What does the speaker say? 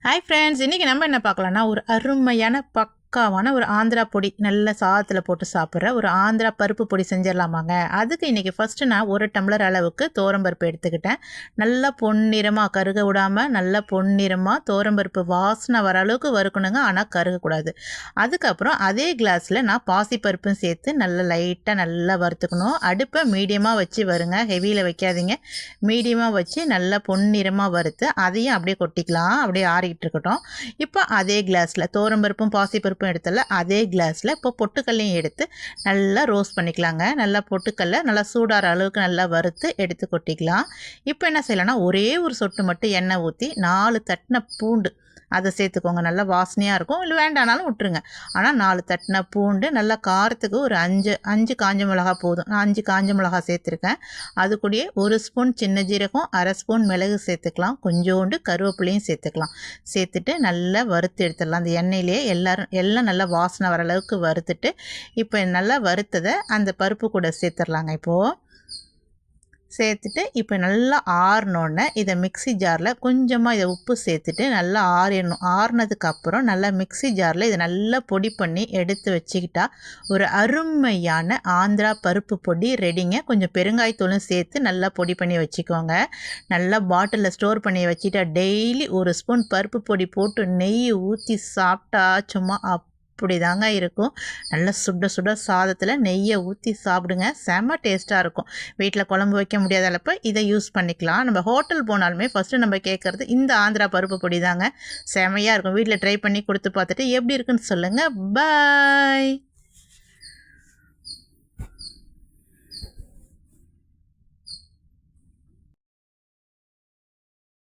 Hi friends, இன்றைக்கி நம்ம என்ன பார்க்கலான்னா ஒரு அருமையான பக்காவான ஒரு ஆந்திரா பொடி நல்ல சாதத்தில் போட்டு சாப்பிட்ற ஒரு ஆந்திரா பருப்பு பொடி செஞ்சிடலாமாங்க. அதுக்கு இன்றைக்கி ஃபஸ்ட்டு நான் 1 டம்ளர் அளவுக்கு தோரம்பருப்பு எடுத்துக்கிட்டேன். நல்லா பொன்னிறமாக கருக விடாமல் நல்லா பொன்னிறமாக தோரம்பருப்பு வாசனை வர அளவுக்கு வறுக்கணுங்க, ஆனால் கருகக்கூடாது. அதுக்கப்புறம் அதே கிளாஸில் நான் பாசிப்பருப்பும் சேர்த்து நல்லா லைட்டாக நல்லா வறுத்துக்கணும். அடுப்பை மீடியமாக வச்சு வருங்க, ஹெவியில் வைக்காதீங்க. மீடியமாக வச்சு நல்லா பொன்னிறமாக வறுத்து அதையும் அப்படியே கொட்டிக்கலாம், அப்படியே ஆறிக்கிட்டு இருக்கட்டும். இப்போ அதே கிளாஸில் தோரம்பருப்பும் பாசிப்பருப்பும் எடுத்தல அதே கிளாஸில் இப்போ பொட்டுக்கல்லையும் எடுத்து நல்லா ரோஸ்ட் பண்ணிக்கலாங்க. நல்லா பொட்டுக்கல்லை நல்லா சூடாகிற அளவுக்கு நல்லா வறுத்து எடுத்து கொட்டிக்கலாம். இப்போ என்ன செய்யலாம்னா ஒரே ஒரு சொட்டு மட்டும் எண்ணெய் ஊற்றி 4 தட்டின பூண்டு அதை சேர்த்துக்கோங்க. நல்லா வாசனையாக இருக்கும், இல்லை வேண்டானாலும் விட்டுருங்க. ஆனால் 4 தட்டின பூண்டு நல்லா காரத்துக்கு ஒரு 5 காஞ்ச மிளகா போதும். நான் 5 காஞ்ச மிளகா சேர்த்துருக்கேன். அது கூடயே 1 ஸ்பூன் சின்ன ஜீரகம், 1/2 ஸ்பூன் மிளகு சேர்த்துக்கலாம். கொஞ்சோண்டு கருவேப்பிலையும் சேர்த்துக்கலாம். சேர்த்துட்டு நல்லா வறுத்து எடுத்துடலாம். அந்த எண்ணெயிலே எல்லாம் நல்லா வாசனை வர அளவுக்கு வறுத்துட்டு இப்போ நல்லா வறுத்ததை அந்த பருப்பு கூட சேர்த்துடலாங்க. இப்போது சேர்த்துட்டு இப்போ நல்லா ஆறினோடனே இதை மிக்ஸி ஜாரில் கொஞ்சமாக இதை உப்பு சேர்த்துட்டு நல்லா ஆறிடணும். ஆறினதுக்கப்புறம் நல்லா மிக்ஸி ஜாரில் இதை நல்லா பொடி பண்ணி எடுத்து வச்சுக்கிட்டா ஒரு அருமையான ஆந்திரா பருப்பு பொடி ரெடிங்க. கொஞ்சம் பெருங்காயத்தூளும் சேர்த்து நல்லா பொடி பண்ணி வச்சுக்கோங்க. நல்லா பாட்டிலில் ஸ்டோர் பண்ணி வச்சுட்டா டெய்லி 1 ஸ்பூன் பருப்பு பொடி போட்டு நெய் ஊற்றி சாப்பிட்டா சும்மா அப்படி தாங்க இருக்கும். நல்லா சுட சுட சாதத்தில் நெய்யை ஊற்றி சாப்பிடுங்க, செம்ம டேஸ்ட்டாக இருக்கும். வீட்டில் குழம்பு வைக்க முடியாதப்போ இதை யூஸ் பண்ணிக்கலாம். நம்ம ஹோட்டல் போனாலுமே ஃபஸ்ட்டு நம்ம கேட்குறது இந்த ஆந்திரா பருப்பு பொடி தாங்க. செம்மையாக இருக்கும். வீட்டில் ட்ரை பண்ணி கொடுத்து பார்த்துட்டு எப்படி இருக்குன்னு சொல்லுங்கள். பாய்.